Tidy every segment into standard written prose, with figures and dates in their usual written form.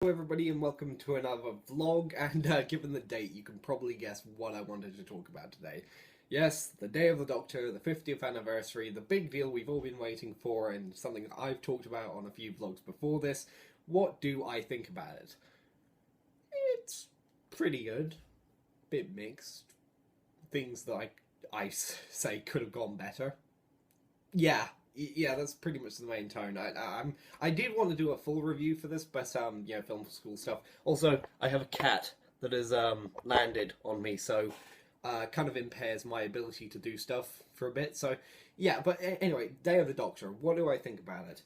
Hello everybody and welcome to another vlog, and given the date you can probably guess what I wanted to talk about today. Yes, the Day of the Doctor, the 50th anniversary, the big deal we've all been waiting for, and something that I've talked about on a few vlogs before this. What do I think about it? It's pretty good. Bit mixed. Things that I say could have gone better. Yeah, that's pretty much the main tone. I did want to do a full review for this, but yeah, film school stuff. Also, I have a cat that has landed on me, so kind of impairs my ability to do stuff for a bit. So yeah, but anyway, Day of the Doctor. What do I think about it?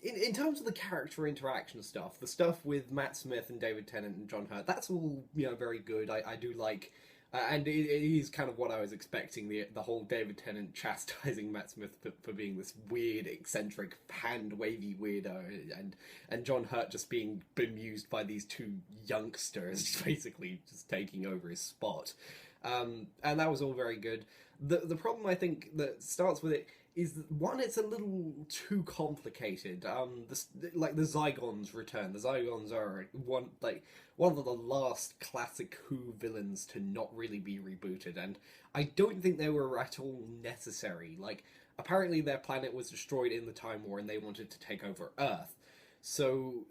In terms of the character interaction stuff, the stuff with Matt Smith and David Tennant and John Hurt, that's all very good. I do like. And it is kind of what I was expecting, the whole David Tennant chastising Matt Smith for being this weird, eccentric, hand-wavy weirdo, and John Hurt just being bemused by these two youngsters, basically just taking over his spot. And that was all very good. The problem, I think, that starts with it is that, one, it's a little too complicated. Like the Zygons return. The Zygons are one of the last classic Who villains to not really be rebooted, and I don't think they were at all necessary. Like, apparently their planet was destroyed in the Time War, and they wanted to take over Earth. So,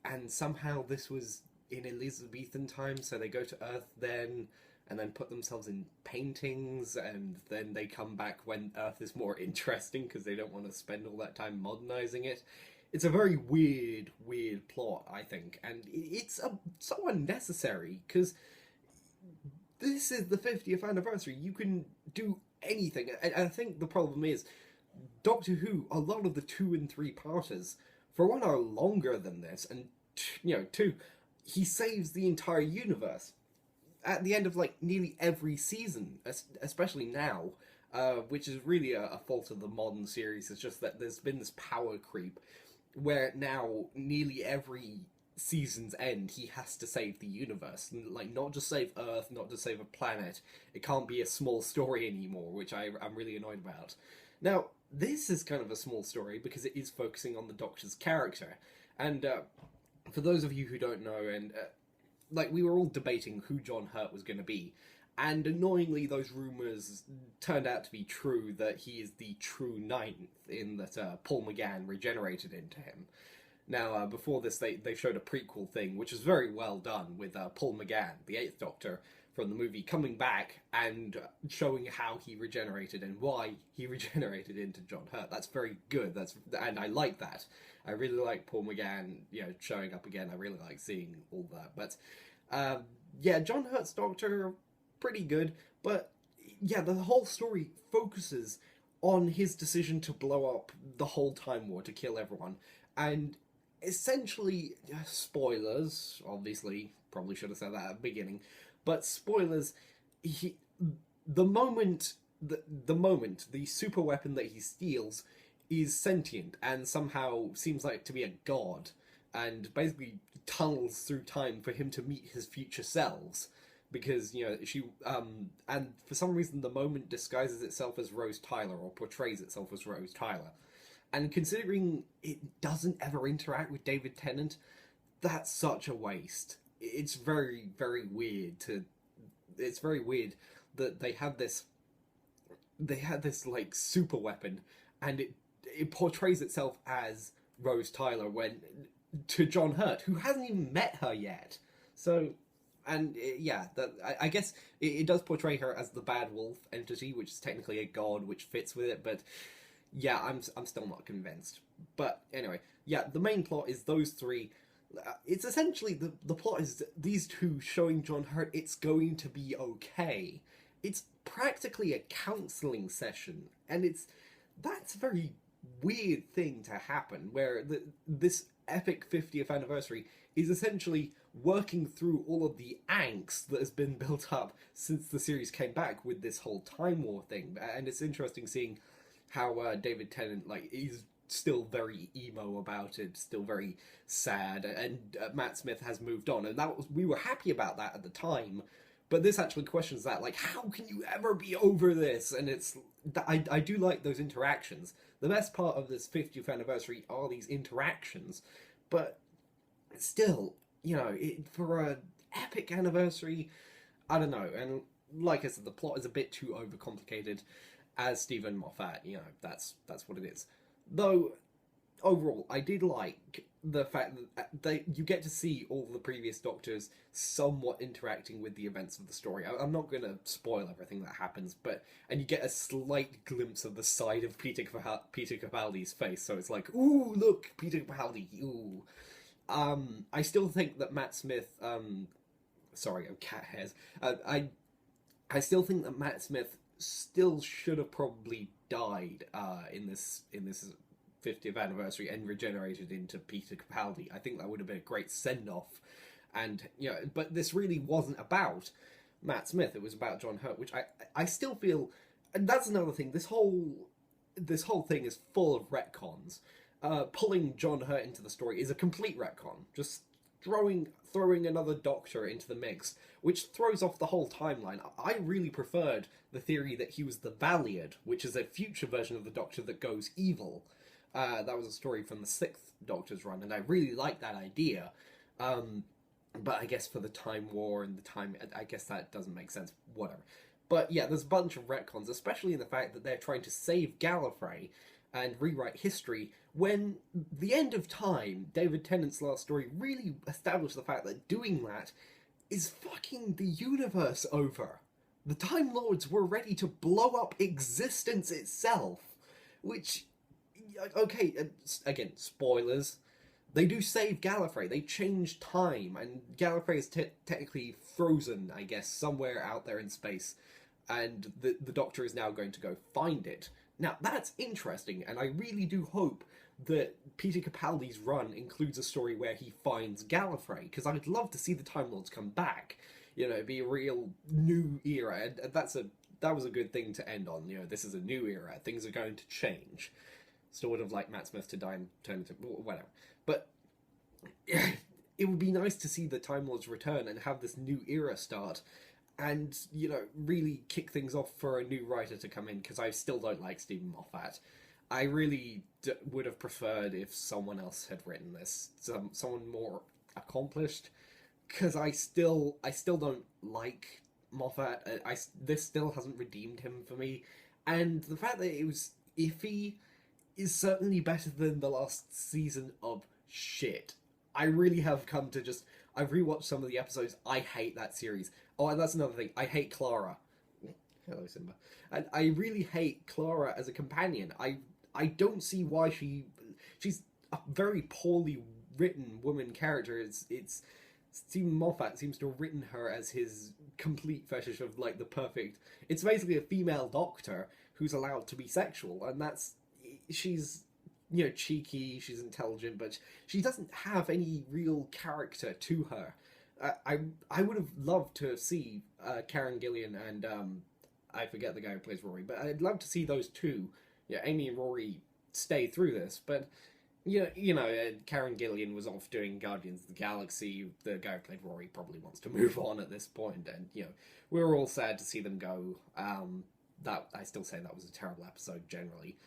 and somehow this was in Elizabethan times, so they go to Earth then, and then put themselves in paintings, and then they come back when Earth is more interesting because they don't want to spend all that time modernizing it. It's a very weird plot, I think, and it's so unnecessary because this is the 50th anniversary. You can do anything, and I think the problem is Doctor Who. A lot of the 2 and 3 parters, for one, are longer than this, and two, he saves the entire universe at the end of like nearly every season, especially now, which is really a fault of the modern series. It's just that there's been this power creep where now nearly every season's end he has to save the universe, like not just save Earth, not just save a planet. It can't be a small story anymore, which I'm really annoyed about. Now this is kind of a small story because it is focusing on the Doctor's character, and for those of you who don't know, and like, we were all debating who John Hurt was going to be, and annoyingly those rumours turned out to be true, that he is the true ninth, in that Paul McGann regenerated into him. Now, before this, they showed a prequel thing, which is very well done, with Paul McGann, the 8th Doctor from the movie, coming back and showing how he regenerated and why he regenerated into John Hurt. That's very good, and I like that. I really like Paul McGann, showing up again. I really like seeing all that. But yeah, John Hurt's Doctor, pretty good. But yeah, the whole story focuses on his decision to blow up the whole Time War, to kill everyone. And essentially, spoilers, obviously, probably should have said that at the beginning, but spoilers, the moment the super weapon that he steals is sentient and somehow seems like to be a god, and basically tunnels through time for him to meet his future selves, because she and for some reason the moment disguises itself as Rose Tyler, or portrays itself as Rose Tyler. And considering it doesn't ever interact with David Tennant, that's such a waste. It's very weird that they had this like super weapon, and it portrays itself as Rose Tyler, when to John Hurt, who hasn't even met her yet. So, and yeah, I guess it does portray her as the bad wolf entity, which is technically a god, which fits with it. But yeah, I'm still not convinced. But anyway, yeah, the main plot is those three. It's essentially the plot is these two showing John Hurt it's going to be okay. It's practically a counselling session, and that's a very weird thing to happen, where this epic 50th anniversary is essentially working through all of the angst that has been built up since the series came back with this whole Time War thing. And it's interesting seeing how David Tennant, like, is still very emo about it, still very sad, and Matt Smith has moved on, and we were happy about that at the time. But this actually questions that, like, how can you ever be over this? And I do like those interactions. The best part of this 50th anniversary are these interactions, but still, for a epic anniversary, I don't know. And like I said, the plot is a bit too overcomplicated. As Stephen Moffat, that's what it is. Though overall, I did like the fact that you get to see all the previous Doctors somewhat interacting with the events of the story. I'm not going to spoil everything that happens, and you get a slight glimpse of the side of Peter Capaldi's face. So it's like, ooh, look, Peter Capaldi, ooh. I still think that Matt Smith. Sorry, cat hairs. I still think that Matt Smith still should have probably died in this 50th anniversary and regenerated into Peter Capaldi. I think that would have been a great send-off. And, but this really wasn't about Matt Smith. It was about John Hurt, which I still feel... And that's another thing. This whole thing is full of retcons. Pulling John Hurt into the story is a complete retcon. Just throwing another Doctor into the mix, which throws off the whole timeline. I really preferred the theory that he was the Valiant, which is a future version of the Doctor that goes evil. That was a story from the 6th Doctor's run, and I really liked that idea. But I guess for the Time War and the time... I guess that doesn't make sense. Whatever. But yeah, there's a bunch of retcons, especially in the fact that they're trying to save Gallifrey and rewrite history, when the end of time, David Tennant's last story, really established the fact that doing that is fucking the universe over. The Time Lords were ready to blow up existence itself, which... Okay, again, spoilers. They do save Gallifrey. They change time, and Gallifrey is technically frozen, I guess, somewhere out there in space, and the Doctor is now going to go find it. Now, that's interesting, and I really do hope that Peter Capaldi's run includes a story where he finds Gallifrey, because I'd love to see the Time Lords come back. It'd be a real new era, and that was a good thing to end on. This is a new era. Things are going to change. Still would have liked Matt Smith to die and turn into... whatever. But it would be nice to see the Time Lords return and have this new era start, and, really kick things off for a new writer to come in, because I still don't like Stephen Moffat. I really would have preferred if someone else had written this, someone more accomplished, because I still don't like Moffat. This still hasn't redeemed him for me, and the fact that it was iffy is certainly better than the last season of shit. I really have come to just... I've rewatched some of the episodes. I hate that series. Oh, and that's another thing. I hate Clara. Hello, Simba. And I really hate Clara as a companion. I don't see why she's a very poorly written woman character. It's Stephen Moffat seems to have written her as his complete fetish of, like, the perfect... It's basically a female Doctor who's allowed to be sexual, and that's... She's... cheeky, she's intelligent, but she doesn't have any real character to her. I would have loved to see Karen Gillan and I forget the guy who plays Rory, but I'd love to see those two, Amy and Rory, stay through this. But Karen Gillan was off doing Guardians of the Galaxy. The guy who played Rory probably wants to move on at this point, and we were all sad to see them go. That I still say that was a terrible episode generally.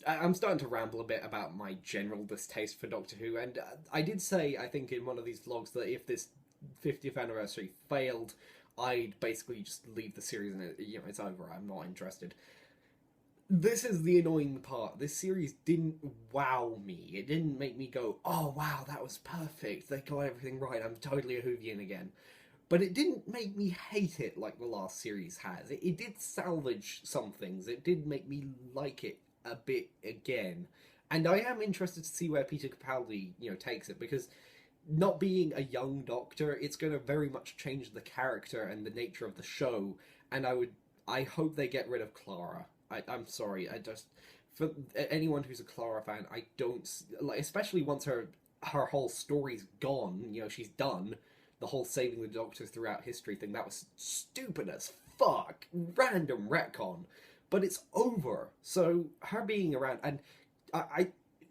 I'm starting to ramble a bit about my general distaste for Doctor Who, and I did say, I think, in one of these vlogs that if this 50th anniversary failed, I'd basically just leave the series and it's over. I'm not interested. This is the annoying part. This series didn't wow me. It didn't make me go, oh wow, that was perfect. They got everything right. I'm totally a Whovian again. But it didn't make me hate it like the last series has. It did salvage some things. It did make me like it a bit again, and I am interested to see where Peter Capaldi takes it, because not being a young Doctor, it's going to very much change the character and the nature of the show, and I hope they get rid of Clara. I'm sorry, for anyone who's a Clara fan, I don't like, especially once her whole story's gone, she's done. The whole saving the Doctor throughout history thing, that was stupid as fuck, random retcon. But it's over, so her being around, and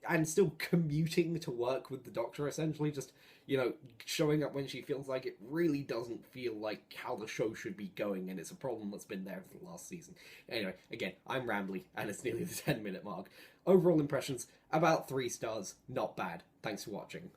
and still commuting to work with the Doctor, essentially, just, showing up when she feels like it, really doesn't feel like how the show should be going, and it's a problem that's been there for the last season. Anyway, again, I'm rambly, and it's nearly the 10-minute mark. Overall impressions, about 3 stars, not bad. Thanks for watching.